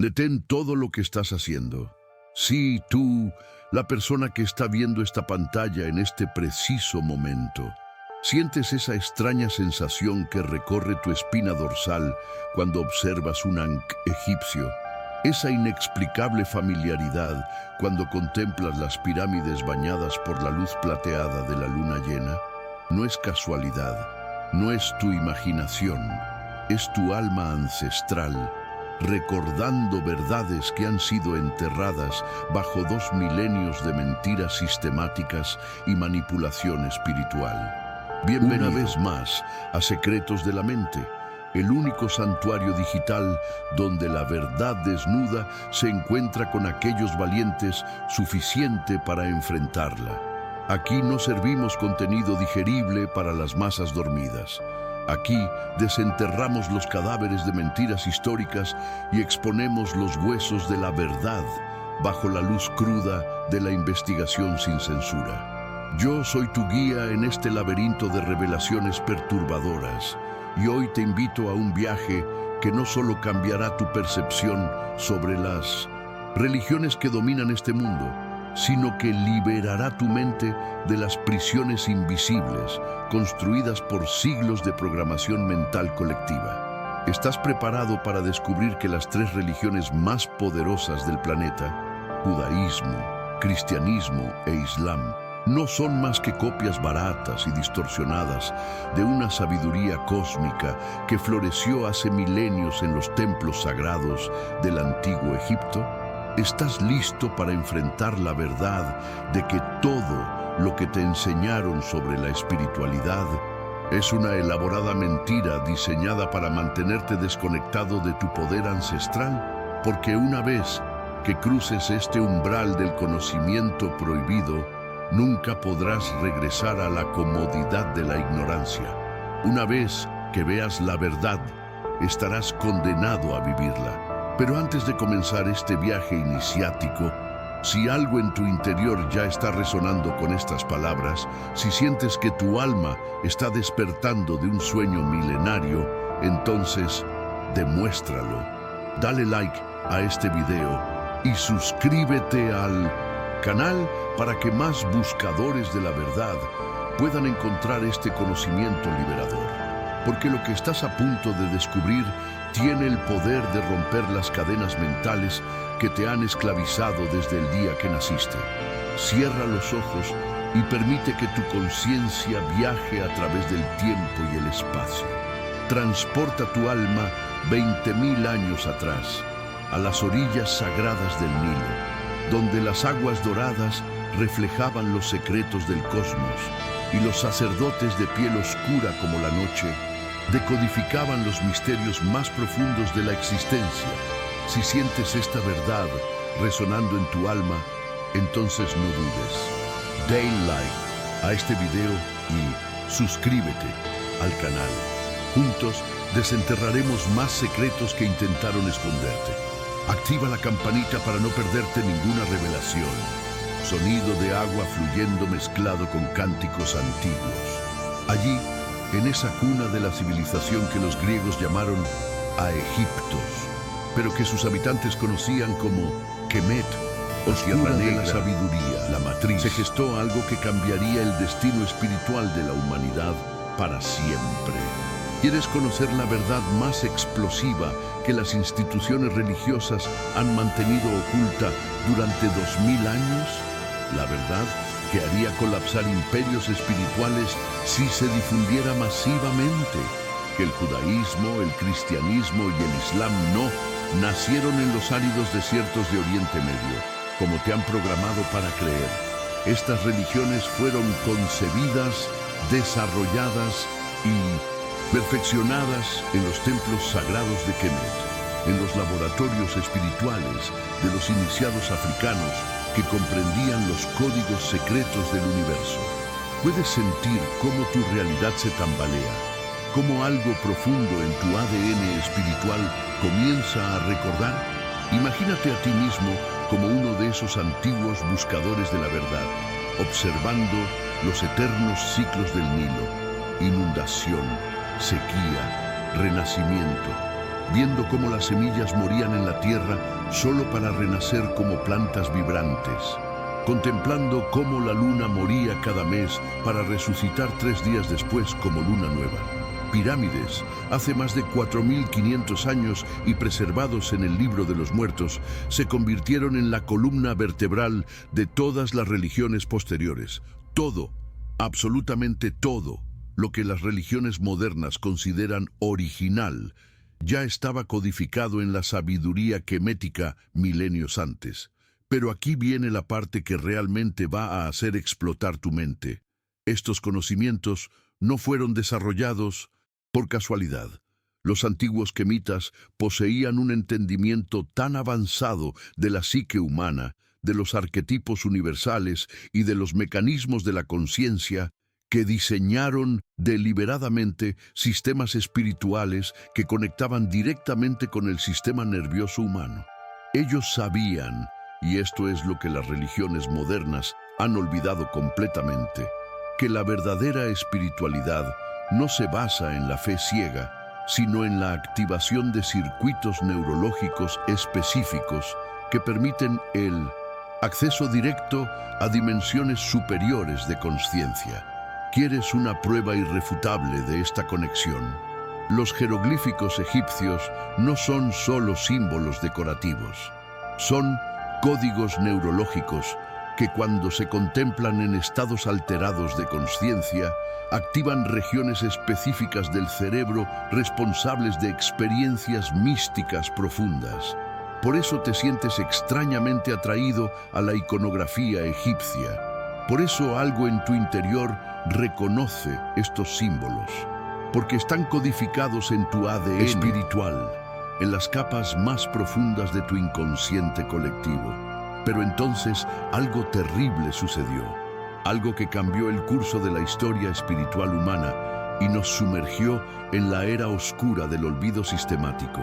Detén todo lo que estás haciendo. Sí, tú, la persona que está viendo esta pantalla en este preciso momento. ¿Sientes esa extraña sensación que recorre tu espina dorsal cuando observas un ankh egipcio? Esa inexplicable familiaridad cuando contemplas las pirámides bañadas por la luz plateada de la luna llena. No es casualidad, no es tu imaginación, es tu alma ancestral, recordando verdades que han sido enterradas bajo 2 milenios de mentiras sistemáticas y manipulación espiritual. Bienvenido una vez más a Secretos de la Mente, el único santuario digital donde la verdad desnuda se encuentra con aquellos valientes suficiente para enfrentarla. Aquí no servimos contenido digerible para las masas dormidas. Aquí desenterramos los cadáveres de mentiras históricas y exponemos los huesos de la verdad bajo la luz cruda de la investigación sin censura. Yo soy tu guía en este laberinto de revelaciones perturbadoras y hoy te invito a un viaje que no solo cambiará tu percepción sobre las religiones que dominan este mundo, sino que liberará tu mente de las prisiones invisibles construidas por siglos de programación mental colectiva. ¿Estás preparado para descubrir que las 3 religiones más poderosas del planeta, judaísmo, cristianismo e islam, no son más que copias baratas y distorsionadas de una sabiduría cósmica que floreció hace milenios en los templos sagrados del antiguo Egipto? ¿Estás listo para enfrentar la verdad de que todo lo que te enseñaron sobre la espiritualidad es una elaborada mentira diseñada para mantenerte desconectado de tu poder ancestral? Porque una vez que cruces este umbral del conocimiento prohibido, nunca podrás regresar a la comodidad de la ignorancia. Una vez que veas la verdad, estarás condenado a vivirla. Pero antes de comenzar este viaje iniciático, si algo en tu interior ya está resonando con estas palabras, si sientes que tu alma está despertando de un sueño milenario, entonces demuéstralo. Dale like a este video y suscríbete al canal para que más buscadores de la verdad puedan encontrar este conocimiento liberador. Porque lo que estás a punto de descubrir tiene el poder de romper las cadenas mentales que te han esclavizado desde el día que naciste. Cierra los ojos y permite que tu conciencia viaje a través del tiempo y el espacio. Transporta tu alma 20.000 años atrás, a las orillas sagradas del Nilo, donde las aguas doradas reflejaban los secretos del cosmos y los sacerdotes de piel oscura como la noche decodificaban los misterios más profundos de la existencia. Si sientes esta verdad resonando en tu alma, entonces no dudes. Dale like a este video y suscríbete al canal. Juntos desenterraremos más secretos que intentaron esconderte. Activa la campanita para no perderte ninguna revelación. Sonido de agua fluyendo mezclado con cánticos antiguos. Allí, en esa cuna de la civilización que los griegos llamaron Egiptos, pero que sus habitantes conocían como Kemet, o Tierra de la Sabiduría, la matriz, se gestó algo que cambiaría el destino espiritual de la humanidad para siempre. ¿Quieres conocer la verdad más explosiva que las instituciones religiosas han mantenido oculta durante 2000 años? La verdad que haría colapsar imperios espirituales si se difundiera masivamente. Que el judaísmo, el cristianismo y el islam no nacieron en los áridos desiertos de Oriente Medio, como te han programado para creer. Estas religiones fueron concebidas, desarrolladas y perfeccionadas en los templos sagrados de Kemet, en los laboratorios espirituales de los iniciados africanos que comprendían los códigos secretos del universo. Puedes sentir cómo tu realidad se tambalea, cómo algo profundo en tu ADN espiritual comienza a recordar. Imagínate a ti mismo como uno de esos antiguos buscadores de la verdad, observando los eternos ciclos del Nilo: inundación, sequía, renacimiento, viendo cómo las semillas morían en la tierra solo para renacer como plantas vibrantes, contemplando cómo la luna moría cada mes para resucitar 3 días después como luna nueva. Pirámides, hace más de 4.500 años y preservados en el libro de los muertos, se convirtieron en la columna vertebral de todas las religiones posteriores. Todo, absolutamente todo, lo que las religiones modernas consideran original, ya estaba codificado en la sabiduría quemética milenios antes. Pero aquí viene la parte que realmente va a hacer explotar tu mente. Estos conocimientos no fueron desarrollados por casualidad. Los antiguos quemitas poseían un entendimiento tan avanzado de la psique humana, de los arquetipos universales y de los mecanismos de la conciencia, que diseñaron deliberadamente sistemas espirituales que conectaban directamente con el sistema nervioso humano. Ellos sabían, y esto es lo que las religiones modernas han olvidado completamente, que la verdadera espiritualidad no se basa en la fe ciega, sino en la activación de circuitos neurológicos específicos que permiten el acceso directo a dimensiones superiores de conciencia. ¿Quieres una prueba irrefutable de esta conexión? Los jeroglíficos egipcios no son solo símbolos decorativos, son códigos neurológicos que cuando se contemplan en estados alterados de conciencia, activan regiones específicas del cerebro responsables de experiencias místicas profundas. Por eso te sientes extrañamente atraído a la iconografía egipcia. Por eso algo en tu interior reconoce estos símbolos, porque están codificados en tu ADN espiritual, en las capas más profundas de tu inconsciente colectivo. Pero entonces algo terrible sucedió, algo que cambió el curso de la historia espiritual humana y nos sumergió en la era oscura del olvido sistemático.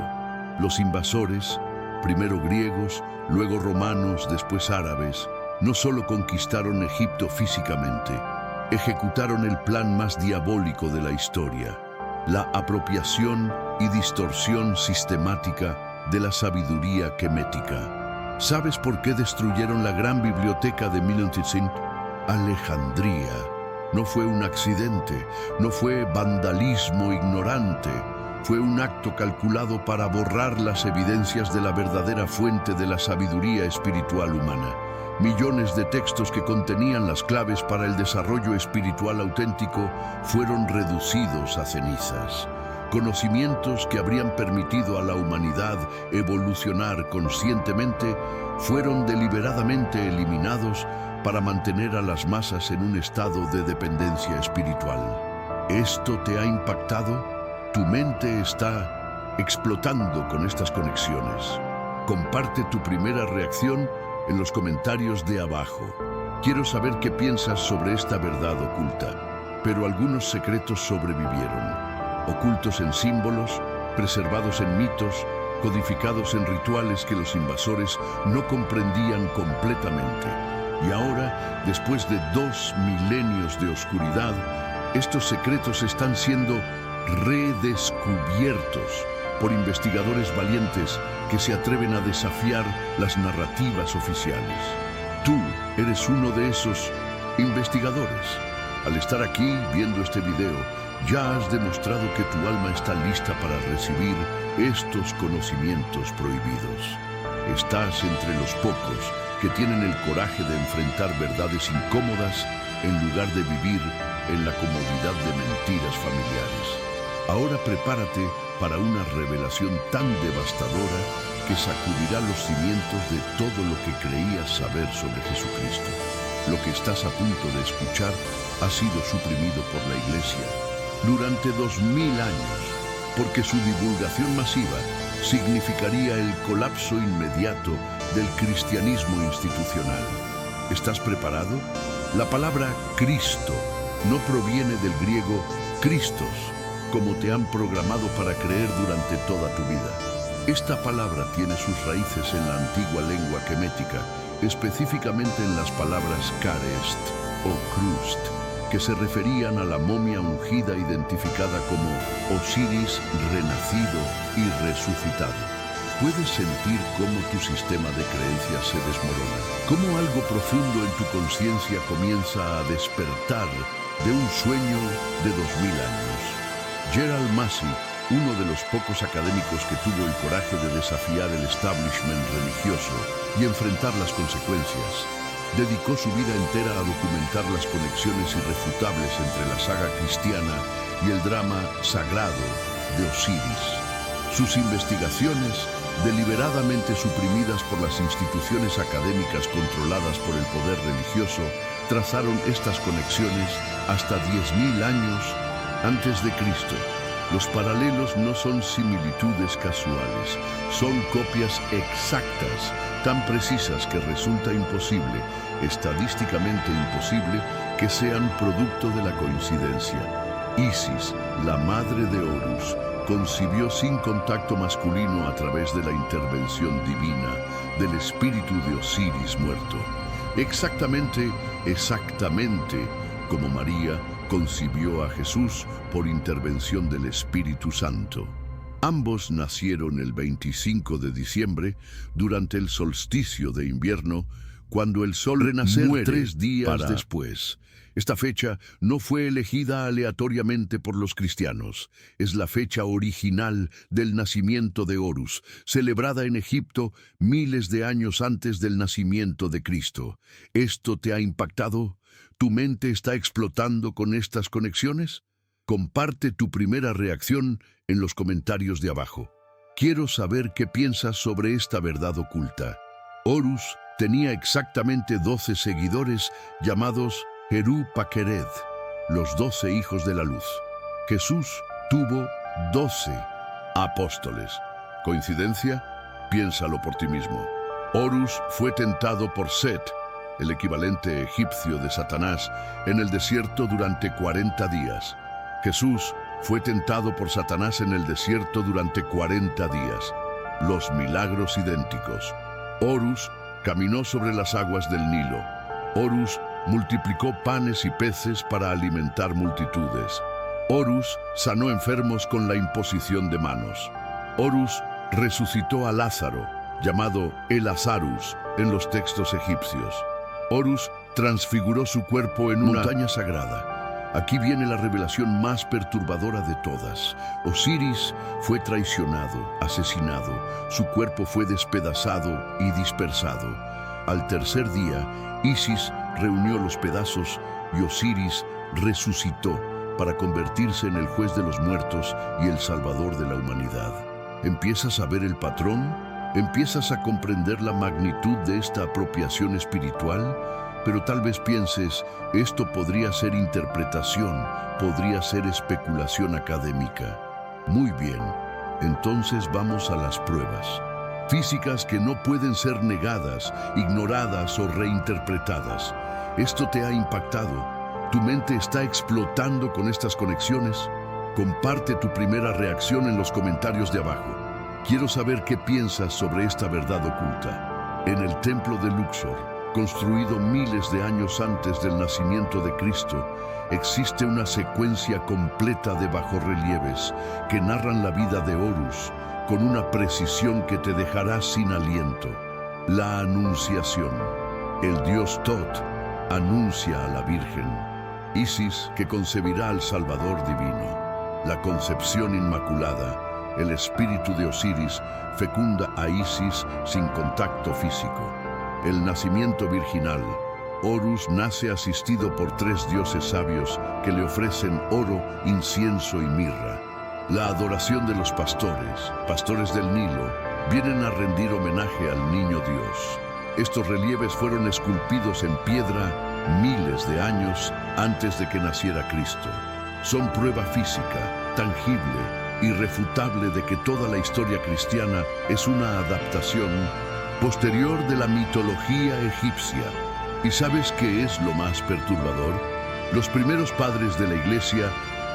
Los invasores, primero griegos, luego romanos, después árabes, no solo conquistaron Egipto físicamente, ejecutaron el plan más diabólico de la historia, la apropiación y distorsión sistemática de la sabiduría quemética. ¿Sabes por qué destruyeron la gran biblioteca de Miluntitzin? Alejandría. No fue un accidente, no fue vandalismo ignorante, fue un acto calculado para borrar las evidencias de la verdadera fuente de la sabiduría espiritual humana. Millones de textos que contenían las claves para el desarrollo espiritual auténtico fueron reducidos a cenizas. Conocimientos que habrían permitido a la humanidad evolucionar conscientemente fueron deliberadamente eliminados para mantener a las masas en un estado de dependencia espiritual. ¿Esto te ha impactado? Tu mente está explotando con estas conexiones. Comparte tu primera reacción en los comentarios de abajo. Quiero saber qué piensas sobre esta verdad oculta, pero algunos secretos sobrevivieron. Ocultos en símbolos, preservados en mitos, codificados en rituales que los invasores no comprendían completamente. Y ahora, después de 2 milenios de oscuridad, estos secretos están siendo redescubiertos por investigadores valientes que se atreven a desafiar las narrativas oficiales. Tú eres uno de esos investigadores. Al estar aquí viendo este video, ya has demostrado que tu alma está lista para recibir estos conocimientos prohibidos. Estás entre los pocos que tienen el coraje de enfrentar verdades incómodas en lugar de vivir en la comodidad de mentiras familiares. Ahora prepárate para una revelación tan devastadora que sacudirá los cimientos de todo lo que creías saber sobre Jesucristo. Lo que estás a punto de escuchar ha sido suprimido por la Iglesia durante 2000 años, porque su divulgación masiva significaría el colapso inmediato del cristianismo institucional. ¿Estás preparado? La palabra Cristo no proviene del griego Christos, como te han programado para creer durante toda tu vida. Esta palabra tiene sus raíces en la antigua lengua quemética, específicamente en las palabras karest o krust, que se referían a la momia ungida identificada como Osiris renacido y resucitado. Puedes sentir cómo tu sistema de creencias se desmorona, cómo algo profundo en tu conciencia comienza a despertar de un sueño de 2000 años. Gerald Massey, uno de los pocos académicos que tuvo el coraje de desafiar el establishment religioso y enfrentar las consecuencias, dedicó su vida entera a documentar las conexiones irrefutables entre la saga cristiana y el drama sagrado de Osiris. Sus investigaciones, deliberadamente suprimidas por las instituciones académicas controladas por el poder religioso, trazaron estas conexiones hasta 10.000 años antes de Cristo. Los paralelos no son similitudes casuales, son copias exactas, tan precisas que resulta imposible, estadísticamente imposible, que sean producto de la coincidencia. Isis, la madre de Horus, concibió sin contacto masculino a través de la intervención divina del espíritu de Osiris muerto. Exactamente como María concibió a Jesús por intervención del Espíritu Santo. Ambos nacieron el 25 de diciembre, durante el solsticio de invierno, cuando el sol muere 3 días después. Esta fecha no fue elegida aleatoriamente por los cristianos. Es la fecha original del nacimiento de Horus, celebrada en Egipto miles de años antes del nacimiento de Cristo. ¿Esto te ha impactado? ¿Tu mente está explotando con estas conexiones? Comparte tu primera reacción en los comentarios de abajo. Quiero saber qué piensas sobre esta verdad oculta. Horus tenía exactamente 12 seguidores llamados Heru Paquered, los 12 hijos de la luz. Jesús tuvo 12 apóstoles. ¿Coincidencia? Piénsalo por ti mismo. Horus fue tentado por Set, el equivalente egipcio de Satanás, en el desierto durante 40 días. Jesús fue tentado por Satanás en el desierto durante 40 días. Los milagros idénticos. Horus caminó sobre las aguas del Nilo. Horus multiplicó panes y peces para alimentar multitudes. Horus sanó enfermos con la imposición de manos. Horus resucitó a Lázaro, llamado el Lazarus en los textos egipcios. Horus transfiguró su cuerpo en una montaña sagrada. Aquí viene la revelación más perturbadora de todas. Osiris fue traicionado, asesinado, su cuerpo fue despedazado y dispersado. Al tercer día, Isis reunió los pedazos y Osiris resucitó para convertirse en el juez de los muertos y el salvador de la humanidad. ¿Empiezas a ver el patrón? ¿Empiezas a comprender la magnitud de esta apropiación espiritual? Pero tal vez pienses, esto podría ser interpretación, podría ser especulación académica. Muy bien, entonces vamos a las pruebas. Físicas que no pueden ser negadas, ignoradas o reinterpretadas. ¿Esto te ha impactado? ¿Tu mente está explotando con estas conexiones? Comparte tu primera reacción en los comentarios de abajo. Quiero saber qué piensas sobre esta verdad oculta. En el templo de Luxor, construido miles de años antes del nacimiento de Cristo, existe una secuencia completa de bajorrelieves que narran la vida de Horus con una precisión que te dejará sin aliento. La Anunciación. El dios Tot anuncia a la Virgen. Isis, que concebirá al Salvador divino. La concepción inmaculada. El espíritu de Osiris fecunda a Isis sin contacto físico. El nacimiento virginal. Horus nace asistido por 3 dioses sabios que le ofrecen oro, incienso y mirra. La adoración de los pastores del Nilo, vienen a rendir homenaje al niño Dios. Estos relieves fueron esculpidos en piedra miles de años antes de que naciera Cristo. Son prueba física, tangible, irrefutable de que toda la historia cristiana es una adaptación posterior de la mitología egipcia. ¿Y sabes qué es lo más perturbador? Los primeros padres de la Iglesia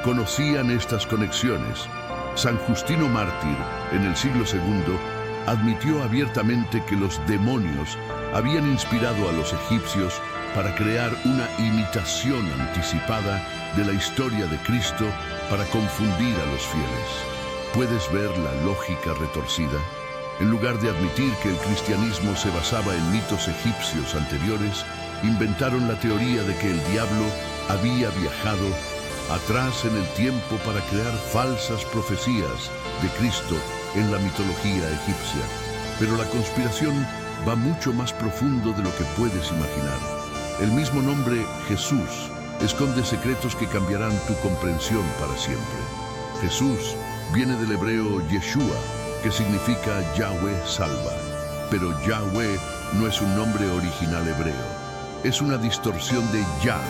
conocían estas conexiones. San Justino Mártir, en el siglo II, admitió abiertamente que los demonios habían inspirado a los egipcios para crear una imitación anticipada de la historia de Cristo para confundir a los fieles. ¿Puedes ver la lógica retorcida? En lugar de admitir que el cristianismo se basaba en mitos egipcios anteriores, inventaron la teoría de que el diablo había viajado atrás en el tiempo para crear falsas profecías de Cristo en la mitología egipcia. Pero la conspiración va mucho más profundo de lo que puedes imaginar. El mismo nombre Jesús esconde secretos que cambiarán tu comprensión para siempre. Jesús viene del hebreo Yeshua, que significa Yahweh salva. Pero Yahweh no es un nombre original hebreo. Es una distorsión de Yah,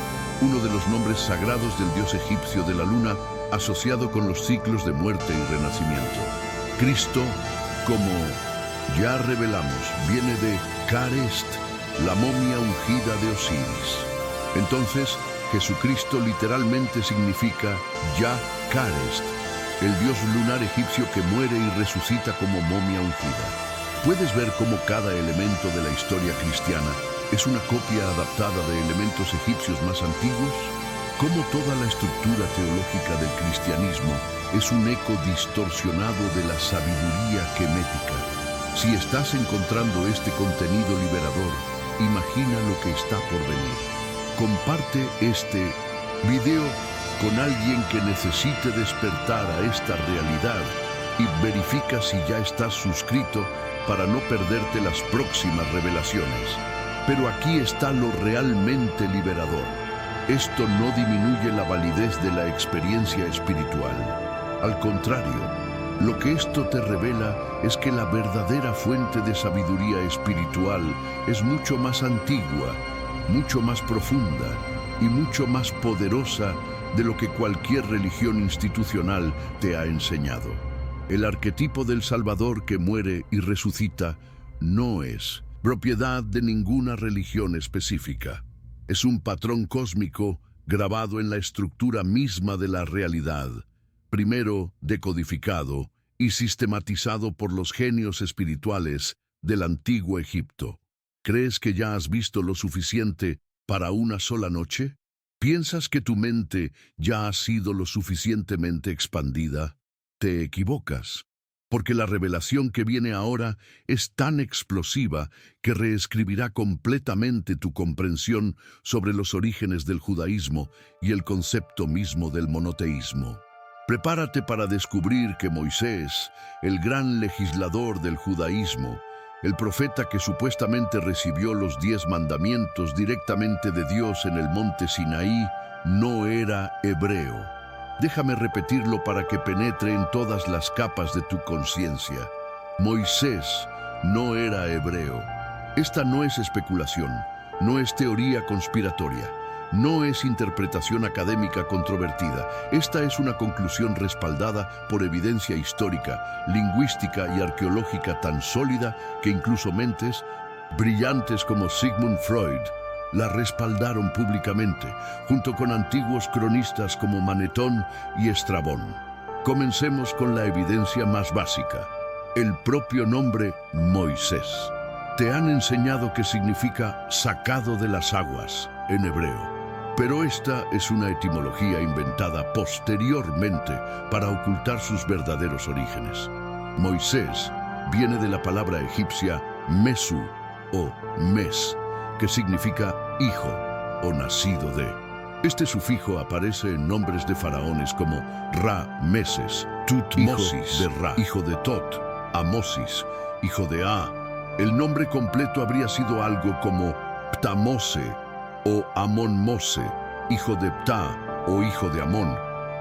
uno de los nombres sagrados del dios egipcio de la luna, asociado con los ciclos de muerte y renacimiento. Cristo, como ya revelamos, viene de Karest, la momia ungida de Osiris. Entonces, Jesucristo literalmente significa Yah-Karest, el dios lunar egipcio que muere y resucita como momia ungida. Puedes ver cómo cada elemento de la historia cristiana es una copia adaptada de elementos egipcios más antiguos, cómo toda la estructura teológica del cristianismo es un eco distorsionado de la sabiduría quemética. Si estás encontrando este contenido liberador, imagina lo que está por venir. Comparte este video con alguien que necesite despertar a esta realidad y verifica si ya estás suscrito para no perderte las próximas revelaciones. Pero aquí está lo realmente liberador. Esto no disminuye la validez de la experiencia espiritual. Al contrario, lo que esto te revela es que la verdadera fuente de sabiduría espiritual es mucho más antigua, mucho más profunda y mucho más poderosa de lo que cualquier religión institucional te ha enseñado. El arquetipo del Salvador que muere y resucita no es propiedad de ninguna religión específica. Es un patrón cósmico grabado en la estructura misma de la realidad, primero decodificado y sistematizado por los genios espirituales del antiguo Egipto. ¿Crees que ya has visto lo suficiente para una sola noche? ¿Piensas que tu mente ya ha sido lo suficientemente expandida? Te equivocas, porque la revelación que viene ahora es tan explosiva que reescribirá completamente tu comprensión sobre los orígenes del judaísmo y el concepto mismo del monoteísmo. Prepárate para descubrir que Moisés, el gran legislador del judaísmo, el profeta que supuestamente recibió los 10 mandamientos directamente de Dios en el monte Sinaí, no era hebreo. Déjame repetirlo para que penetre en todas las capas de tu conciencia. Moisés no era hebreo. Esta no es especulación, no es teoría conspiratoria, no es interpretación académica controvertida. Esta es una conclusión respaldada por evidencia histórica, lingüística y arqueológica tan sólida que incluso mentes brillantes como Sigmund Freud la respaldaron públicamente, junto con antiguos cronistas como Manetón y Estrabón. Comencemos con la evidencia más básica, el propio nombre Moisés. Te han enseñado que significa sacado de las aguas en hebreo, pero esta es una etimología inventada posteriormente para ocultar sus verdaderos orígenes. Moisés viene de la palabra egipcia Mesu o Mes, que significa hijo o nacido de. Este sufijo aparece en nombres de faraones como Ra-Meses, Tutmosis de Ra, hijo de Tot, Amosis, hijo de A. El nombre completo habría sido algo como Ptamose o Amon-Mose, hijo de Ptah o hijo de Amón,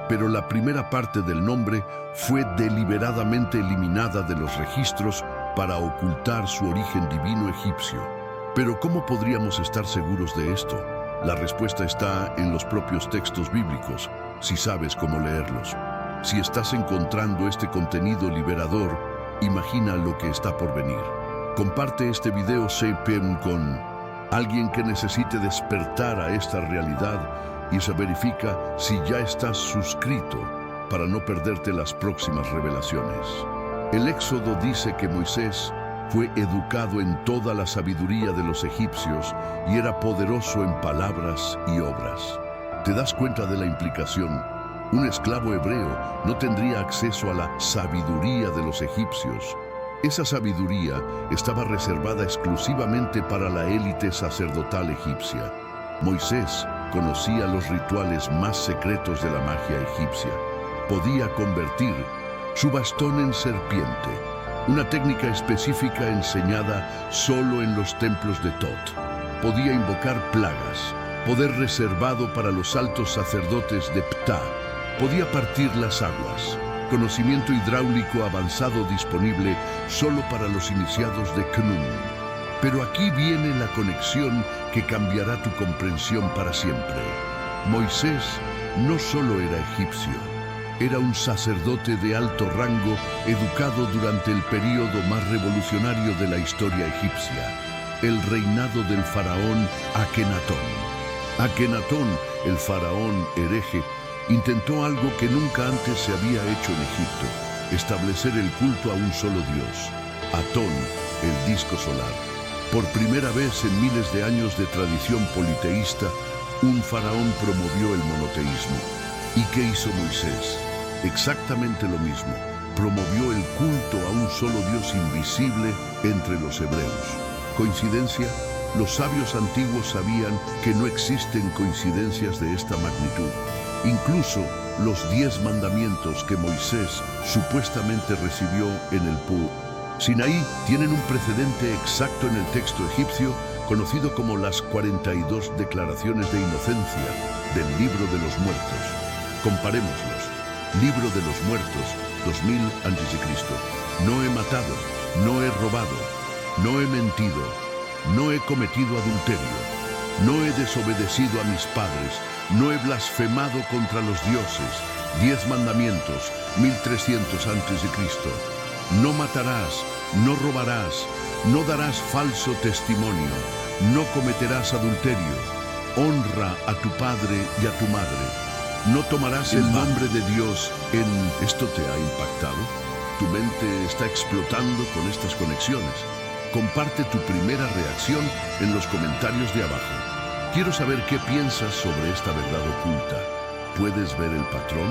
pero la primera parte del nombre fue deliberadamente eliminada de los registros para ocultar su origen divino egipcio. Pero ¿cómo podríamos estar seguros de esto? La respuesta está en los propios textos bíblicos, si sabes cómo leerlos. Si estás encontrando este contenido liberador, imagina lo que está por venir. Comparte este video CPM con alguien que necesite despertar a esta realidad y se verifica si ya estás suscrito para no perderte las próximas revelaciones. El Éxodo dice que Moisés fue educado en toda la sabiduría de los egipcios y era poderoso en palabras y obras. ¿Te das cuenta de la implicación? Un esclavo hebreo no tendría acceso a la sabiduría de los egipcios. Esa sabiduría estaba reservada exclusivamente para la élite sacerdotal egipcia. Moisés conocía los rituales más secretos de la magia egipcia. Podía convertir su bastón en serpiente, una técnica específica enseñada solo en los templos de Tot. Podía invocar plagas, poder reservado para los altos sacerdotes de Ptah. Podía partir las aguas, conocimiento hidráulico avanzado disponible solo para los iniciados de Knun. Pero aquí viene la conexión que cambiará tu comprensión para siempre. Moisés no solo era egipcio, era un sacerdote de alto rango educado durante el período más revolucionario de la historia egipcia, el reinado del faraón Akenatón. Akenatón, el faraón hereje, intentó algo que nunca antes se había hecho en Egipto: establecer el culto a un solo dios, Atón, el disco solar. Por primera vez en miles de años de tradición politeísta, un faraón promovió el monoteísmo. ¿Y qué hizo Moisés? Exactamente lo mismo. Promovió el culto a un solo Dios invisible entre los hebreos. ¿Coincidencia? Los sabios antiguos sabían que no existen coincidencias de esta magnitud. Incluso los 10 mandamientos que Moisés supuestamente recibió en el Sinaí tienen un precedente exacto en el texto egipcio conocido como las 42 declaraciones de inocencia del Libro de los Muertos. Comparémoslos. Libro de los Muertos, 2000 a.C. No he matado, no he robado, no he mentido, no he cometido adulterio, no he desobedecido a mis padres, no he blasfemado contra los dioses. 10 mandamientos, 1300 a.C. No matarás, no robarás, no darás falso testimonio, no cometerás adulterio, honra a tu padre y a tu madre, no tomarás el nombre de Dios en... ¿Esto te ha impactado? Tu mente está explotando con estas conexiones. Comparte tu primera reacción en los comentarios de abajo. Quiero saber qué piensas sobre esta verdad oculta. ¿Puedes ver el patrón?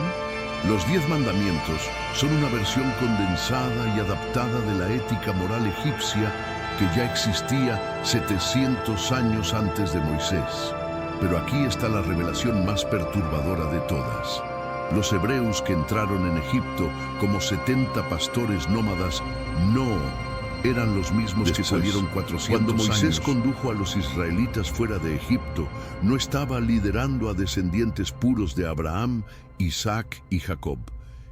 Los 10 mandamientos son una versión condensada y adaptada de la ética moral egipcia que ya existía 700 años antes de Moisés. Pero aquí está la revelación más perturbadora de todas. Los hebreos que entraron en Egipto como 70 pastores nómadas no eran los mismos que salieron 400 años. Cuando Moisés condujo a los israelitas fuera de Egipto, no estaba liderando a descendientes puros de Abraham, Isaac y Jacob.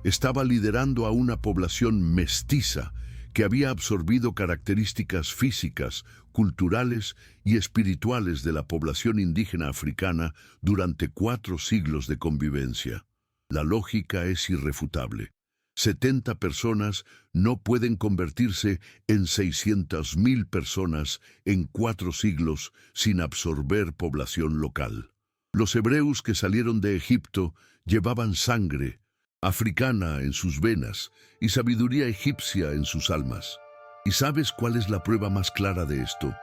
Estaba liderando a una población mestiza que había absorbido características físicas, culturales y espirituales de la población indígena africana durante 4 siglos de convivencia. La lógica es irrefutable. 70 personas no pueden convertirse en 600.000 personas en 4 siglos sin absorber población local. Los hebreos que salieron de Egipto llevaban sangre africana en sus venas y sabiduría egipcia en sus almas. ¿Y sabes cuál es la prueba más clara de esto?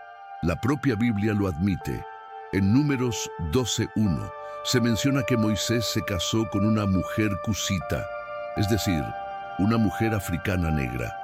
La propia Biblia lo admite. En Números 12:1 se menciona que Moisés se casó con una mujer cusita, es decir, una mujer africana negra.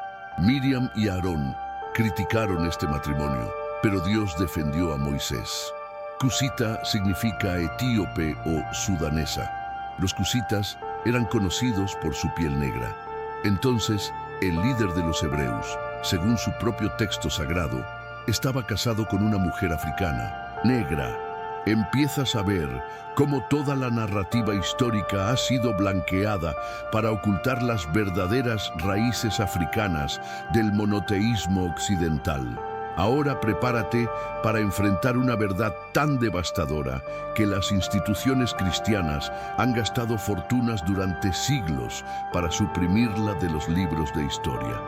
Miriam y Aarón criticaron este matrimonio, pero Dios defendió a Moisés. Cusita significa etíope o sudanesa. Los cusitas eran conocidos por su piel negra. Entonces, el líder de los hebreos, según su propio texto sagrado, estaba casado con una mujer africana, negra. Empiezas a ver cómo toda la narrativa histórica ha sido blanqueada para ocultar las verdaderas raíces africanas del monoteísmo occidental. Ahora prepárate para enfrentar una verdad tan devastadora que las instituciones cristianas han gastado fortunas durante siglos para suprimirla de los libros de historia.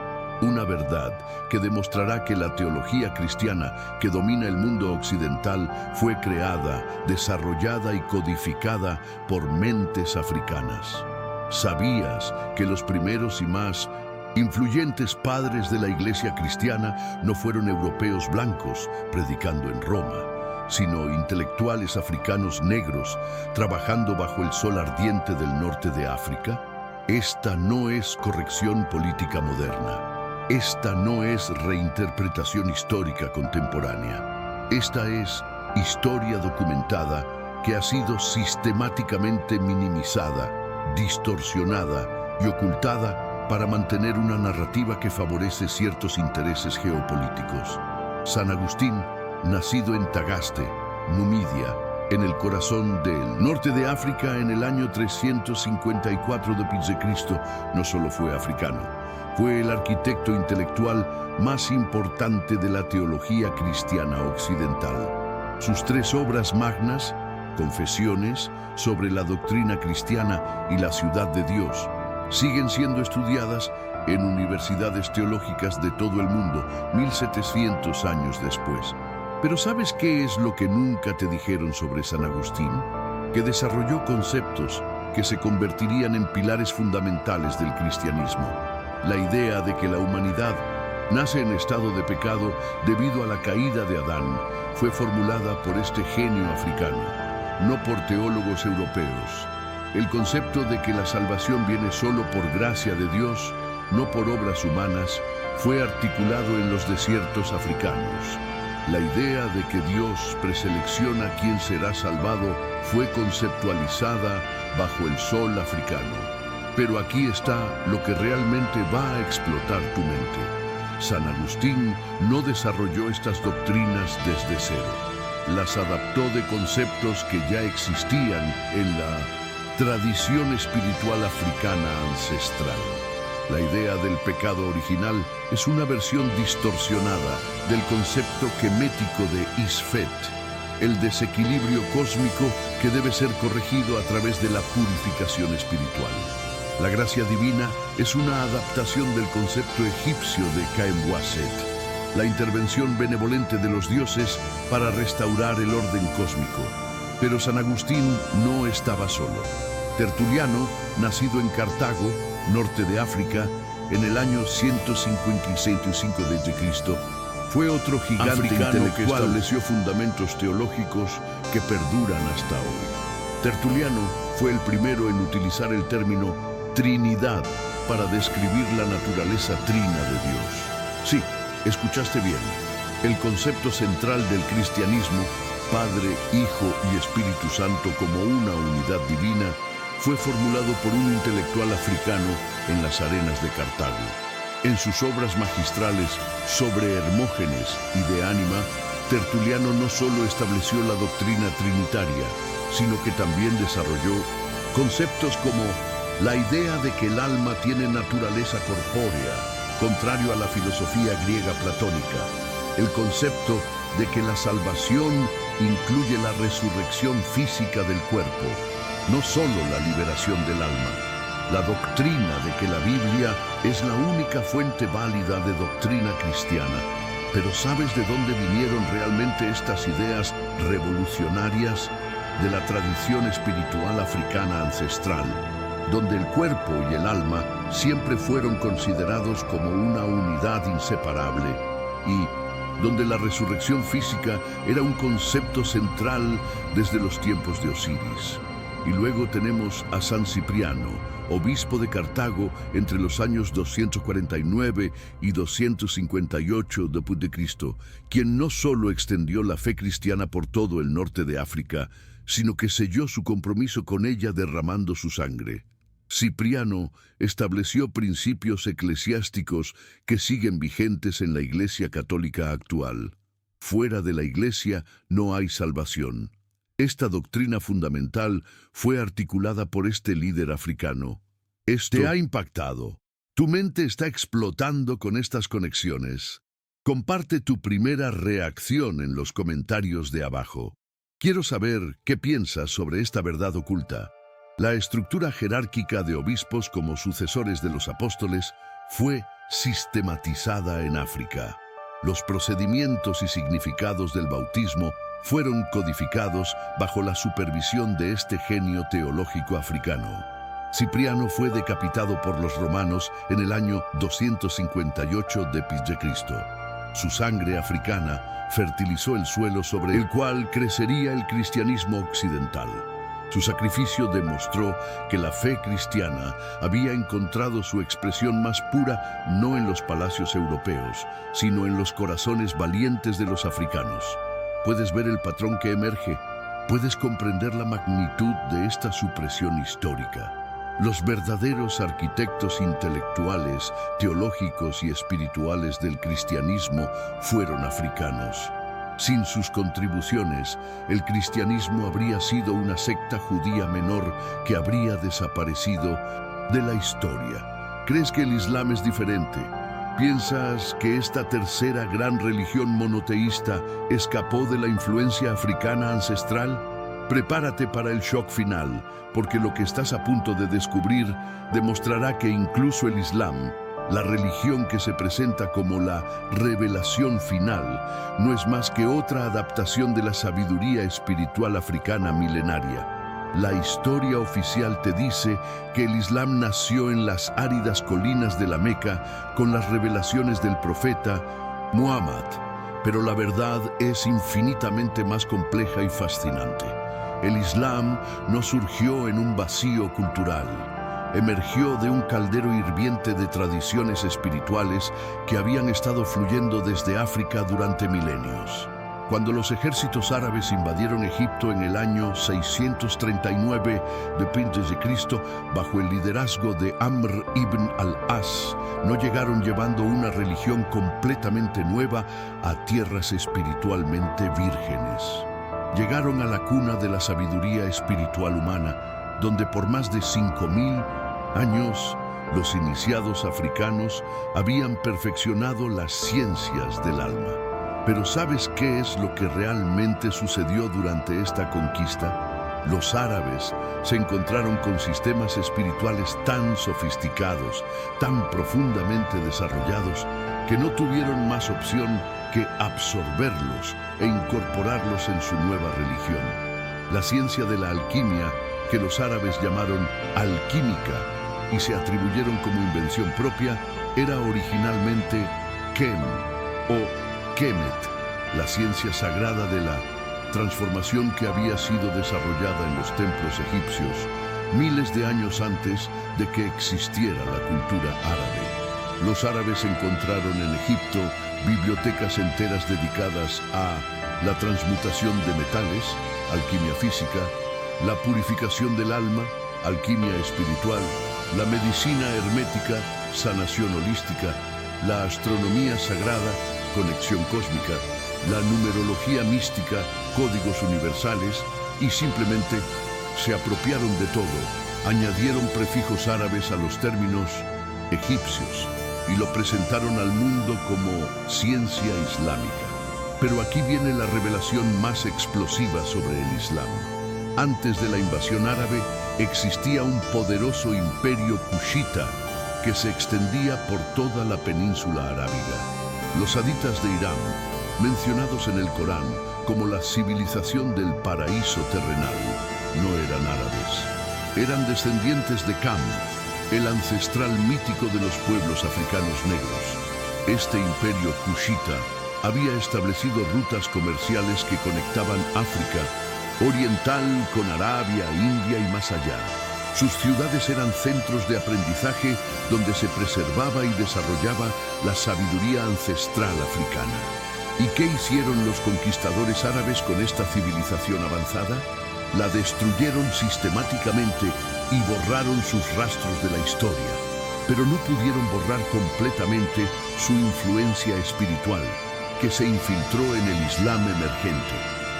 Una verdad que demostrará que la teología cristiana que domina el mundo occidental fue creada, desarrollada y codificada por mentes africanas. ¿Sabías que los primeros y más Influyentes padres de la iglesia cristiana no fueron europeos blancos predicando en Roma, sino intelectuales africanos negros trabajando bajo el sol ardiente del norte de África. Esta no es corrección política moderna. Esta no es reinterpretación histórica contemporánea. Esta es historia documentada que ha sido sistemáticamente minimizada, distorsionada y ocultada para mantener una narrativa que favorece ciertos intereses geopolíticos. San Agustín, nacido en Tagaste, Numidia, en el corazón del norte de África en el año 354 d.C., no solo fue africano, fue el arquitecto intelectual más importante de la teología cristiana occidental. Sus tres obras magnas, Confesiones sobre la doctrina cristiana y la ciudad de Dios, siguen siendo estudiadas en universidades teológicas de todo el mundo 1700 años después. Pero ¿sabes qué es lo que nunca te dijeron sobre San Agustín? Que desarrolló conceptos que se convertirían en pilares fundamentales del cristianismo. La idea de que la humanidad nace en estado de pecado debido a la caída de Adán fue formulada por este genio africano, no por teólogos europeos. El concepto de que la salvación viene solo por gracia de Dios, no por obras humanas, fue articulado en los desiertos africanos. La idea de que Dios preselecciona quién será salvado fue conceptualizada bajo el sol africano. Pero aquí está lo que realmente va a explotar tu mente. San Agustín no desarrolló estas doctrinas desde cero. Las adaptó de conceptos que ya existían en la tradición espiritual africana ancestral. La idea del pecado original es una versión distorsionada del concepto quemético de Isfet, el desequilibrio cósmico que debe ser corregido a través de la purificación espiritual. La gracia divina es una adaptación del concepto egipcio de Caemwaset, la intervención benevolente de los dioses para restaurar el orden cósmico. Pero San Agustín no estaba solo. Tertuliano, nacido en Cartago, norte de África, en el año 155 d.C., fue otro gigante africano que estableció fundamentos teológicos que perduran hasta hoy. Tertuliano fue el primero en utilizar el término Trinidad para describir la naturaleza trina de Dios. Sí, escuchaste bien. El concepto central del cristianismo, Padre, Hijo y Espíritu Santo como una unidad divina, fue formulado por un intelectual africano en las arenas de Cartago. En sus obras magistrales sobre Hermógenes y de Ánima, Tertuliano no solo estableció la doctrina trinitaria, sino que también desarrolló conceptos como la idea de que el alma tiene naturaleza corpórea, contrario a la filosofía griega platónica, el concepto de que la salvación incluye la resurrección física del cuerpo, no solo la liberación del alma. La doctrina de que la Biblia es la única fuente válida de doctrina cristiana. Pero ¿sabes de dónde vinieron realmente estas ideas revolucionarias? De la tradición espiritual africana ancestral, donde el cuerpo y el alma siempre fueron considerados como una unidad inseparable y donde la resurrección física era un concepto central desde los tiempos de Osiris. Y luego tenemos a San Cipriano, obispo de Cartago entre los años 249 y 258 d.C., quien no solo extendió la fe cristiana por todo el norte de África, sino que selló su compromiso con ella derramando su sangre. Cipriano estableció principios eclesiásticos que siguen vigentes en la Iglesia Católica actual. Fuera de la Iglesia no hay salvación. Esta doctrina fundamental fue articulada por este líder africano. Esto te ha impactado. Tu mente está explotando con estas conexiones. Comparte tu primera reacción en los comentarios de abajo. Quiero saber qué piensas sobre esta verdad oculta. La estructura jerárquica de obispos como sucesores de los apóstoles fue sistematizada en África. Los procedimientos y significados del bautismo fueron codificados bajo la supervisión de este genio teológico africano. Cipriano fue decapitado por los romanos en el año 258 de Cristo. Su sangre africana fertilizó el suelo sobre el cual crecería el cristianismo occidental. Su sacrificio demostró que la fe cristiana había encontrado su expresión más pura no en los palacios europeos, sino en los corazones valientes de los africanos. Puedes ver el patrón que emerge, puedes comprender la magnitud de esta supresión histórica. Los verdaderos arquitectos intelectuales, teológicos y espirituales del cristianismo fueron africanos. Sin sus contribuciones, el cristianismo habría sido una secta judía menor que habría desaparecido de la historia. ¿Crees que el Islam es diferente? ¿Piensas que esta tercera gran religión monoteísta escapó de la influencia africana ancestral? Prepárate para el shock final, porque lo que estás a punto de descubrir demostrará que incluso el Islam, la religión que se presenta como la revelación final, no es más que otra adaptación de la sabiduría espiritual africana milenaria. La historia oficial te dice que el Islam nació en las áridas colinas de la Meca con las revelaciones del profeta Muhammad, pero la verdad es infinitamente más compleja y fascinante. El Islam no surgió en un vacío cultural. Emergió de un caldero hirviente de tradiciones espirituales que habían estado fluyendo desde África durante milenios. Cuando los ejércitos árabes invadieron Egipto en el año 639 de Cristo, bajo el liderazgo de Amr ibn al-As, no llegaron llevando una religión completamente nueva a tierras espiritualmente vírgenes. Llegaron a la cuna de la sabiduría espiritual humana, donde por más de 5000 años, los iniciados africanos habían perfeccionado las ciencias del alma. Pero ¿sabes qué es lo que realmente sucedió durante esta conquista? Los árabes se encontraron con sistemas espirituales tan sofisticados, tan profundamente desarrollados, que no tuvieron más opción que absorberlos e incorporarlos en su nueva religión. La ciencia de la alquimia, que los árabes llamaron alquímica, y se atribuyeron como invención propia, era originalmente Kem o Kemet, la ciencia sagrada de la transformación que había sido desarrollada en los templos egipcios miles de años antes de que existiera la cultura árabe. Los árabes encontraron en Egipto bibliotecas enteras dedicadas a la transmutación de metales, alquimia física, la purificación del alma, alquimia espiritual, la medicina hermética, sanación holística, la astronomía sagrada, conexión cósmica, la numerología mística, códigos universales, y simplemente se apropiaron de todo, añadieron prefijos árabes a los términos egipcios y lo presentaron al mundo como ciencia islámica. Pero aquí viene la revelación más explosiva sobre el Islam. Antes de la invasión árabe, existía un poderoso imperio cushita que se extendía por toda la península arábiga. Los haditas de Irán, mencionados en el Corán como la civilización del paraíso terrenal, no eran árabes. Eran descendientes de Cam, el ancestral mítico de los pueblos africanos negros. Este imperio cushita había establecido rutas comerciales que conectaban África oriental con Arabia, India y más allá. Sus ciudades eran centros de aprendizaje donde se preservaba y desarrollaba la sabiduría ancestral africana. ¿Y qué hicieron los conquistadores árabes con esta civilización avanzada? La destruyeron sistemáticamente y borraron sus rastros de la historia, pero no pudieron borrar completamente su influencia espiritual, que se infiltró en el Islam emergente.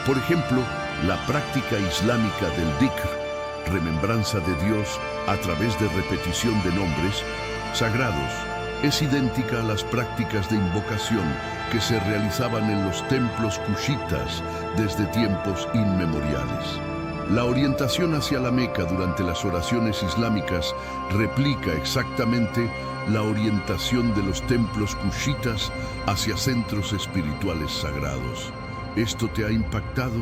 Por ejemplo, la práctica islámica del dhikr, remembranza de Dios a través de repetición de nombres sagrados, es idéntica a las prácticas de invocación que se realizaban en los templos cushitas desde tiempos inmemoriales. La orientación hacia la Meca durante las oraciones islámicas replica exactamente la orientación de los templos cushitas hacia centros espirituales sagrados. ¿Esto te ha impactado?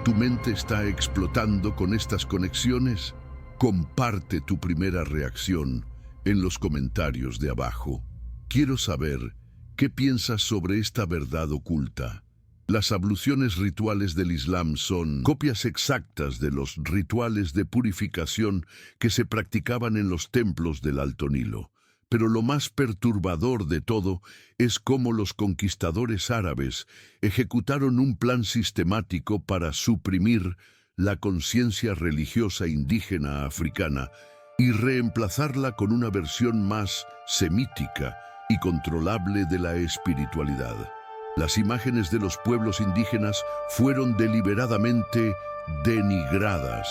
¿Tu mente está explotando con estas conexiones? Comparte tu primera reacción en los comentarios de abajo. Quiero saber qué piensas sobre esta verdad oculta. Las abluciones rituales del Islam son copias exactas de los rituales de purificación que se practicaban en los templos del Alto Nilo. Pero lo más perturbador de todo es cómo los conquistadores árabes ejecutaron un plan sistemático para suprimir la conciencia religiosa indígena africana y reemplazarla con una versión más semítica y controlable de la espiritualidad. Las imágenes de los pueblos indígenas fueron deliberadamente denigradas.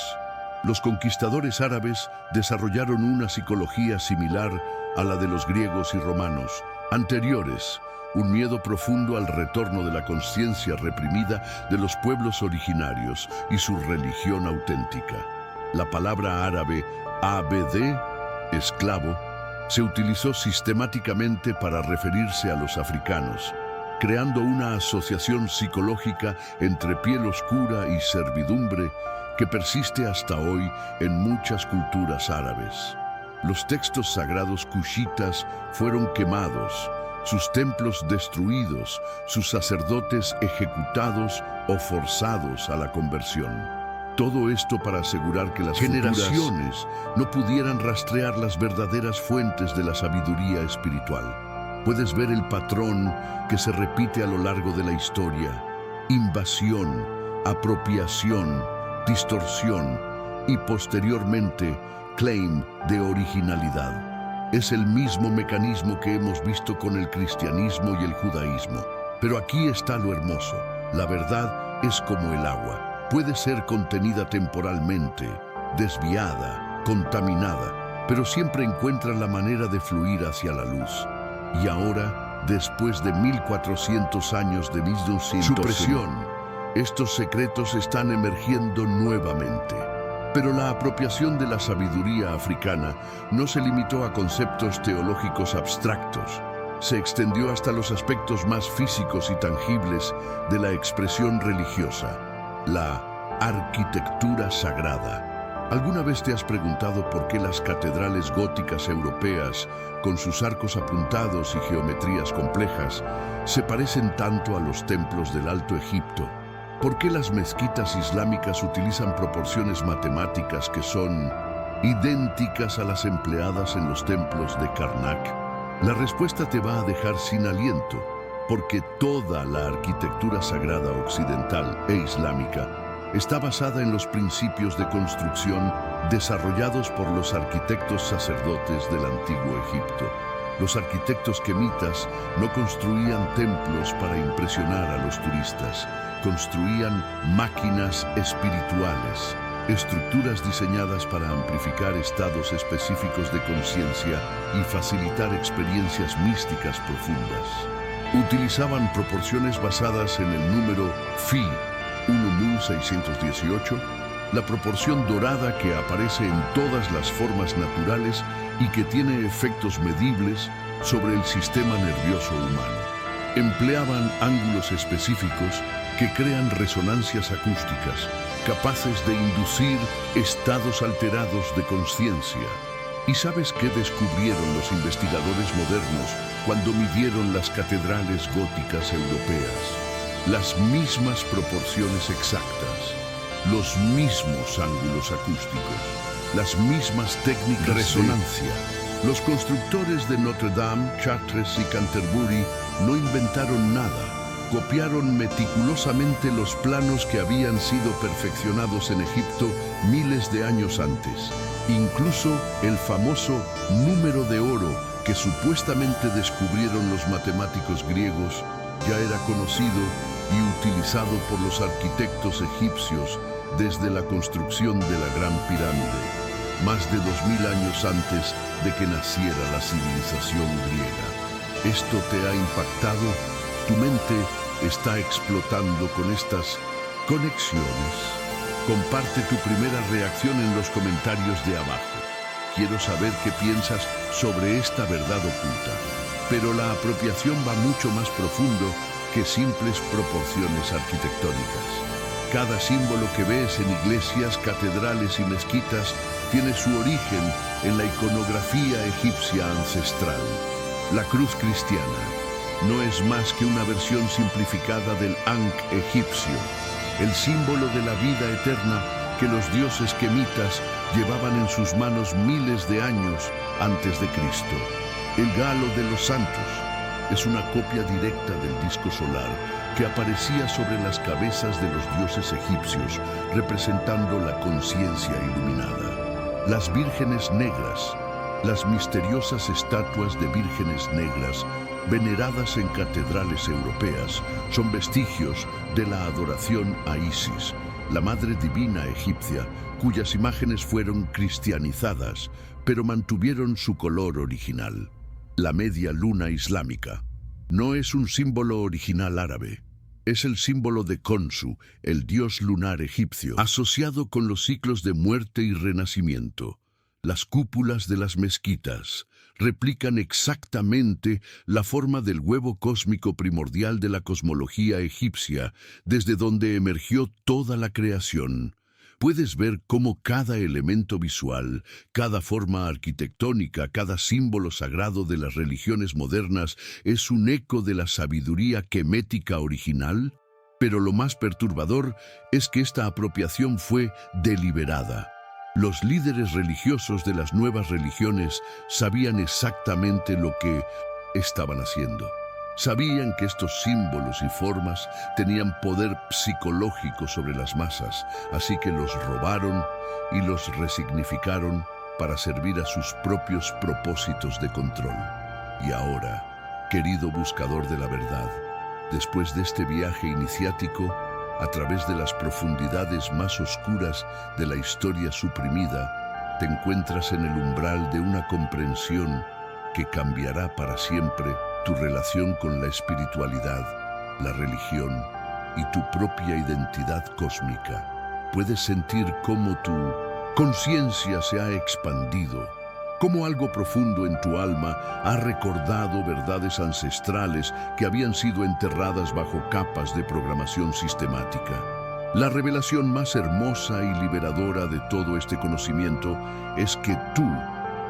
Los conquistadores árabes desarrollaron una psicología similar a la de los griegos y romanos anteriores, un miedo profundo al retorno de la conciencia reprimida de los pueblos originarios y su religión auténtica. La palabra árabe abd, esclavo, se utilizó sistemáticamente para referirse a los africanos, creando una asociación psicológica entre piel oscura y servidumbre que persiste hasta hoy en muchas culturas árabes. Los textos sagrados cushitas fueron quemados, sus templos destruidos, sus sacerdotes ejecutados o forzados a la conversión. Todo esto para asegurar que las generaciones no pudieran rastrear las verdaderas fuentes de la sabiduría espiritual. Puedes ver el patrón que se repite a lo largo de la historia: invasión, apropiación, distorsión y posteriormente claim de originalidad. Es el mismo mecanismo que hemos visto con el cristianismo y el judaísmo. Pero aquí está lo hermoso: la verdad es como el agua. Puede ser contenida temporalmente, desviada, contaminada, pero siempre encuentra la manera de fluir hacia la luz. Y ahora, después de 1400 años de supresión, estos secretos están emergiendo nuevamente. Pero la apropiación de la sabiduría africana no se limitó a conceptos teológicos abstractos. Se extendió hasta los aspectos más físicos y tangibles de la expresión religiosa: la arquitectura sagrada. ¿Alguna vez te has preguntado por qué las catedrales góticas europeas, con sus arcos apuntados y geometrías complejas, se parecen tanto a los templos del Alto Egipto? ¿Por qué las mezquitas islámicas utilizan proporciones matemáticas que son idénticas a las empleadas en los templos de Karnak? La respuesta te va a dejar sin aliento, porque toda la arquitectura sagrada occidental e islámica está basada en los principios de construcción desarrollados por los arquitectos sacerdotes del antiguo Egipto. Los arquitectos quemitas no construían templos para impresionar a los turistas, construían máquinas espirituales, estructuras diseñadas para amplificar estados específicos de conciencia y facilitar experiencias místicas profundas. Utilizaban proporciones basadas en el número Phi 1618, la proporción dorada que aparece en todas las formas naturales y que tiene efectos medibles sobre el sistema nervioso humano. Empleaban ángulos específicos que crean resonancias acústicas, capaces de inducir estados alterados de conciencia. ¿Y sabes qué descubrieron los investigadores modernos cuando midieron las catedrales góticas europeas? Las mismas proporciones exactas, los mismos ángulos acústicos, las mismas técnicas de resonancia. Los constructores de Notre Dame, Chartres y Canterbury no inventaron nada. Copiaron meticulosamente los planos que habían sido perfeccionados en Egipto miles de años antes. Incluso el famoso número de oro que supuestamente descubrieron los matemáticos griegos ya era conocido y utilizado por los arquitectos egipcios desde la construcción de la Gran Pirámide, más de 2000 años antes de que naciera la civilización griega. ¿Esto te ha impactado? ¿Tu mente está explotando con estas conexiones? Comparte tu primera reacción en los comentarios de abajo. Quiero saber qué piensas sobre esta verdad oculta. Pero la apropiación va mucho más profundo que simples proporciones arquitectónicas. Cada símbolo que ves en iglesias, catedrales y mezquitas tiene su origen en la iconografía egipcia ancestral. La cruz cristiana no es más que una versión simplificada del Ankh egipcio, el símbolo de la vida eterna que los dioses quemitas llevaban en sus manos miles de años antes de Cristo. El Galo de los Santos es una copia directa del disco solar que aparecía sobre las cabezas de los dioses egipcios, representando la conciencia iluminada. Las vírgenes negras, las misteriosas estatuas de vírgenes negras veneradas en catedrales europeas, son vestigios de la adoración a Isis, la madre divina egipcia, cuyas imágenes fueron cristianizadas, pero mantuvieron su color original. La media luna islámica no es un símbolo original árabe. Es el símbolo de Khonsu, el dios lunar egipcio, asociado con los ciclos de muerte y renacimiento. Las cúpulas de las mezquitas replican exactamente la forma del huevo cósmico primordial de la cosmología egipcia, desde donde emergió toda la creación. Puedes ver cómo cada elemento visual, cada forma arquitectónica, cada símbolo sagrado de las religiones modernas es un eco de la sabiduría quemética original, pero lo más perturbador es que esta apropiación fue deliberada. Los líderes religiosos de las nuevas religiones sabían exactamente lo que estaban haciendo. Sabían que estos símbolos y formas tenían poder psicológico sobre las masas, así que los robaron y los resignificaron para servir a sus propios propósitos de control. Y ahora, querido buscador de la verdad, después de este viaje iniciático, a través de las profundidades más oscuras de la historia suprimida, te encuentras en el umbral de una comprensión que cambiará para siempre tu relación con la espiritualidad, la religión y tu propia identidad cósmica. Puedes sentir cómo tu conciencia se ha expandido, cómo algo profundo en tu alma ha recordado verdades ancestrales que habían sido enterradas bajo capas de programación sistemática. La revelación más hermosa y liberadora de todo este conocimiento es que tú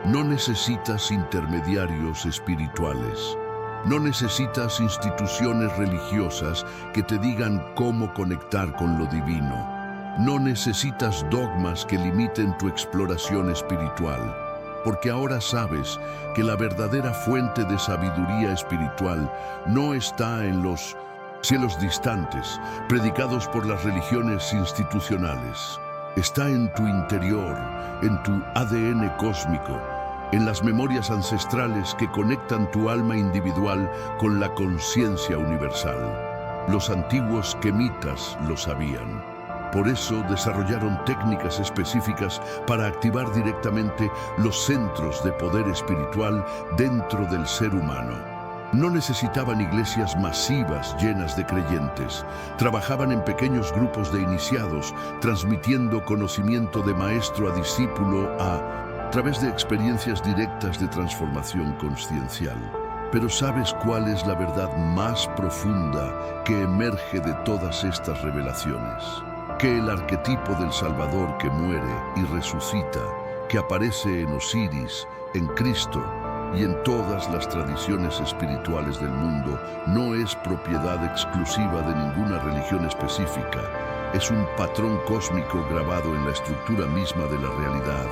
no necesitas intermediarios espirituales. No necesitas instituciones religiosas que te digan cómo conectar con lo divino. No necesitas dogmas que limiten tu exploración espiritual, porque ahora sabes que la verdadera fuente de sabiduría espiritual no está en los cielos distantes, predicados por las religiones institucionales. Está en tu interior, en tu ADN cósmico, en las memorias ancestrales que conectan tu alma individual con la conciencia universal. Los antiguos quemitas lo sabían. Por eso desarrollaron técnicas específicas para activar directamente los centros de poder espiritual dentro del ser humano. No necesitaban iglesias masivas llenas de creyentes. Trabajaban en pequeños grupos de iniciados, transmitiendo conocimiento de maestro a discípulo a través de experiencias directas de transformación consciencial. Pero ¿sabes cuál es la verdad más profunda que emerge de todas estas revelaciones? Que el arquetipo del Salvador que muere y resucita, que aparece en Osiris, en Cristo y en todas las tradiciones espirituales del mundo, no es propiedad exclusiva de ninguna religión específica. Es un patrón cósmico grabado en la estructura misma de la realidad.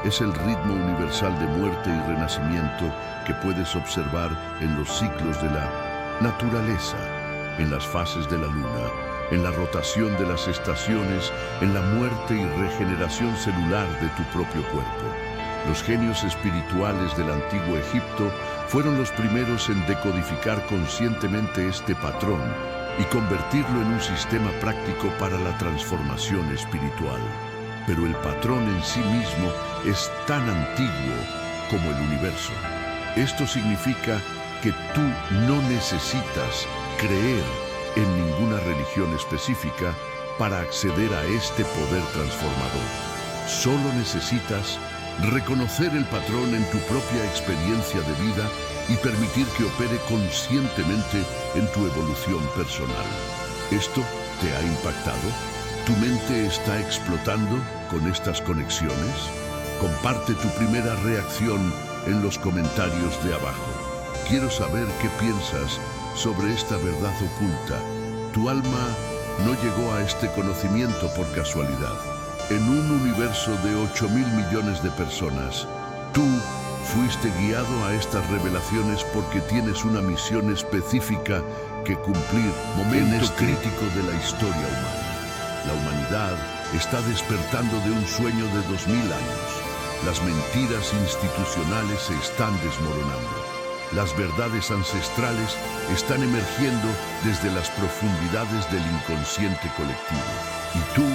Es el ritmo universal de muerte y renacimiento que puedes observar en los ciclos de la naturaleza, en las fases de la luna, en la rotación de las estaciones, en la muerte y regeneración celular de tu propio cuerpo. Los genios espirituales del antiguo Egipto fueron los primeros en decodificar conscientemente este patrón y convertirlo en un sistema práctico para la transformación espiritual. Pero el patrón en sí mismo es tan antiguo como el universo. Esto significa que tú no necesitas creer en ninguna religión específica para acceder a este poder transformador. Solo necesitas reconocer el patrón en tu propia experiencia de vida y permitir que opere conscientemente en tu evolución personal. ¿Esto te ha impactado? ¿Tu mente está explotando con estas conexiones? Comparte tu primera reacción en los comentarios de abajo. Quiero saber qué piensas sobre esta verdad oculta. Tu alma no llegó a este conocimiento por casualidad. En un universo de 8.000 millones de personas, tú fuiste guiado a estas revelaciones porque tienes una misión específica que cumplir. Momento crítico de la historia humana. La humanidad está despertando de un sueño de 2000 años. Las mentiras institucionales se están desmoronando. Las verdades ancestrales están emergiendo desde las profundidades del inconsciente colectivo. Y tú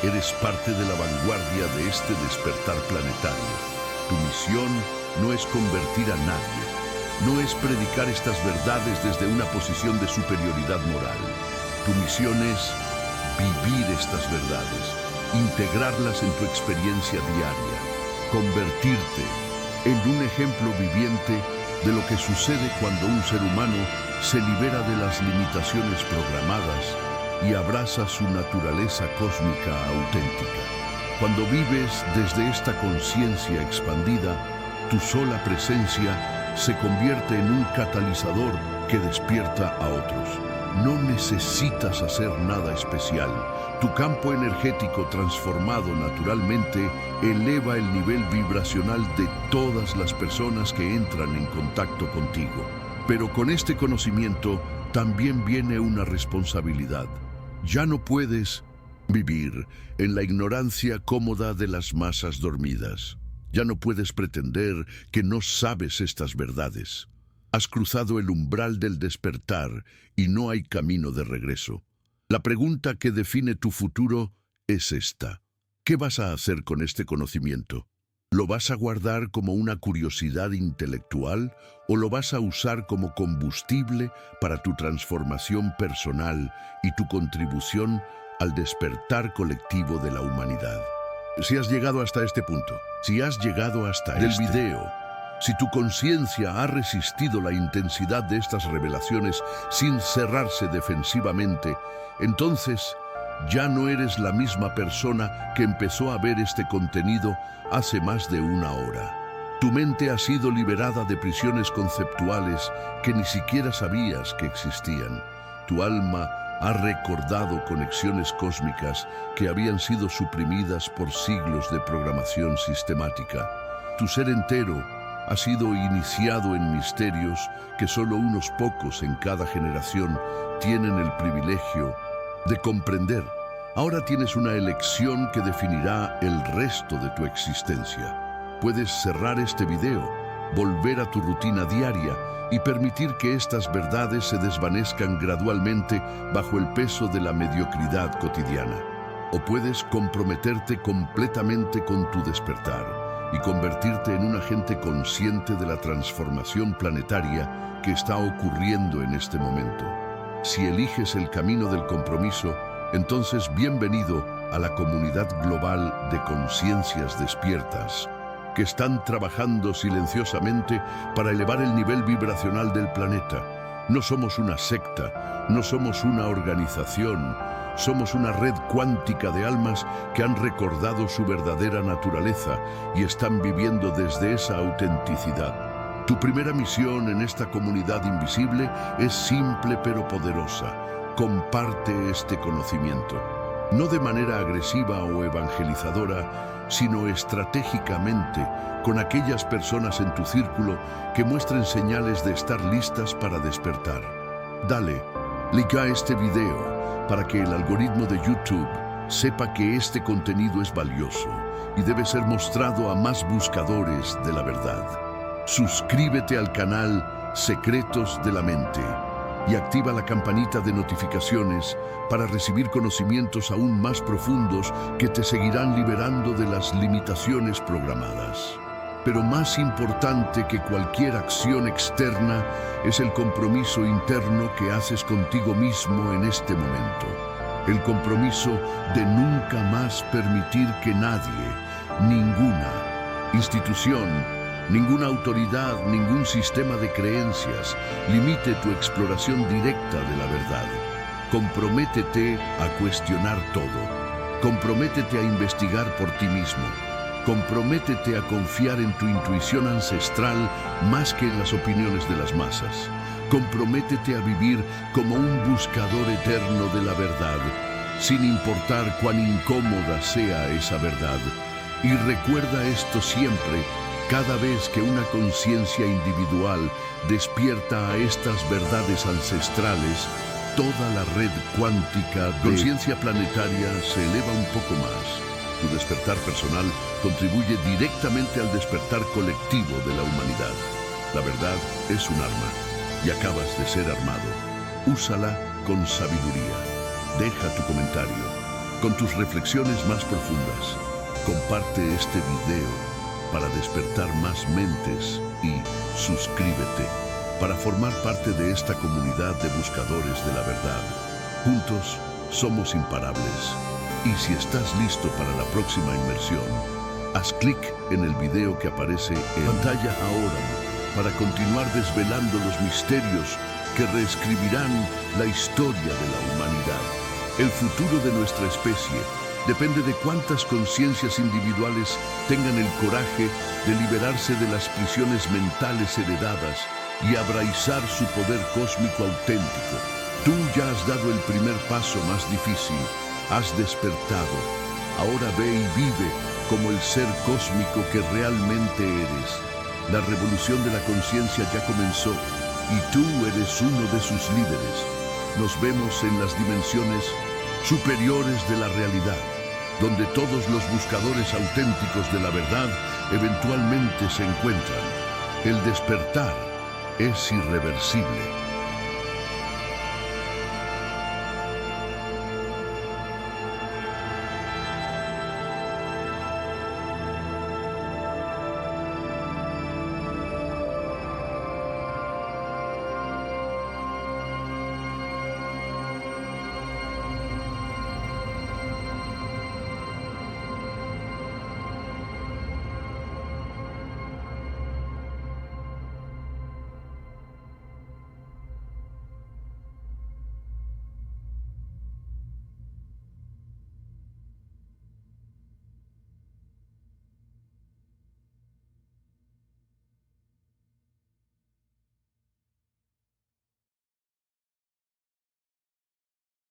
eres parte de la vanguardia de este despertar planetario. Tu misión no es convertir a nadie. No es predicar estas verdades desde una posición de superioridad moral. Tu misión es vivir estas verdades, integrarlas en tu experiencia diaria, convertirte en un ejemplo viviente de lo que sucede cuando un ser humano se libera de las limitaciones programadas y abraza su naturaleza cósmica auténtica. Cuando vives desde esta conciencia expandida, tu sola presencia se convierte en un catalizador que despierta a otros. No necesitas hacer nada especial. Tu campo energético transformado naturalmente eleva el nivel vibracional de todas las personas que entran en contacto contigo. Pero con este conocimiento también viene una responsabilidad. Ya no puedes vivir en la ignorancia cómoda de las masas dormidas. Ya no puedes pretender que no sabes estas verdades. Has cruzado el umbral del despertar y no hay camino de regreso. La pregunta que define tu futuro es esta. ¿Qué vas a hacer con este conocimiento? ¿Lo vas a guardar como una curiosidad intelectual o lo vas a usar como combustible para tu transformación personal y tu contribución al despertar colectivo de la humanidad? Si has llegado hasta este punto, si has llegado hasta del video, si tu conciencia ha resistido la intensidad de estas revelaciones sin cerrarse defensivamente, entonces ya no eres la misma persona que empezó a ver este contenido hace más de una hora. Tu mente ha sido liberada de prisiones conceptuales que ni siquiera sabías que existían. Tu alma ha recordado conexiones cósmicas que habían sido suprimidas por siglos de programación sistemática. Tu ser entero ha sido iniciado en misterios que solo unos pocos en cada generación tienen el privilegio de comprender. Ahora tienes una elección que definirá el resto de tu existencia. Puedes cerrar este video, volver a tu rutina diaria y permitir que estas verdades se desvanezcan gradualmente bajo el peso de la mediocridad cotidiana. O puedes comprometerte completamente con tu despertar y convertirte en un agente consciente de la transformación planetaria que está ocurriendo en este momento. Si eliges el camino del compromiso, entonces bienvenido a la comunidad global de conciencias despiertas, que están trabajando silenciosamente para elevar el nivel vibracional del planeta. No somos una secta, no somos una organización, somos una red cuántica de almas que han recordado su verdadera naturaleza y están viviendo desde esa autenticidad. Tu primera misión en esta comunidad invisible es simple pero poderosa. Comparte este conocimiento, no de manera agresiva o evangelizadora, sino estratégicamente con aquellas personas en tu círculo que muestren señales de estar listas para despertar. Dale like a este video para que el algoritmo de YouTube sepa que este contenido es valioso y debe ser mostrado a más buscadores de la verdad. Suscríbete al canal Secretos de la Mente y activa la campanita de notificaciones para recibir conocimientos aún más profundos que te seguirán liberando de las limitaciones programadas. Pero más importante que cualquier acción externa es el compromiso interno que haces contigo mismo en este momento. El compromiso de nunca más permitir que nadie, ninguna institución, ninguna autoridad, ningún sistema de creencias limite tu exploración directa de la verdad. Comprométete a cuestionar todo, Comprométete a investigar por ti mismo. Comprométete a confiar en tu intuición ancestral más que en las opiniones de las masas. Comprométete a vivir como un buscador eterno de la verdad, sin importar cuán incómoda sea esa verdad. Y recuerda esto siempre, cada vez que una conciencia individual despierta a estas verdades ancestrales, toda la red cuántica de conciencia planetaria se eleva un poco más. Tu despertar personal contribuye directamente al despertar colectivo de la humanidad. La verdad es un arma y acabas de ser armado. Úsala con sabiduría. Deja tu comentario con tus reflexiones más profundas. Comparte este video para despertar más mentes y suscríbete para formar parte de esta comunidad de buscadores de la verdad. Juntos somos imparables. Y si estás listo para la próxima inmersión, haz clic en el video que aparece en pantalla ahora para continuar desvelando los misterios que reescribirán la historia de la humanidad. El futuro de nuestra especie depende de cuántas conciencias individuales tengan el coraje de liberarse de las prisiones mentales heredadas y abraizar su poder cósmico auténtico. Tú ya has dado el primer paso más difícil. Has despertado. Ahora ve y vive como el ser cósmico que realmente eres. La revolución de la conciencia ya comenzó y tú eres uno de sus líderes. Nos vemos en las dimensiones superiores de la realidad, donde todos los buscadores auténticos de la verdad eventualmente se encuentran. El despertar es irreversible.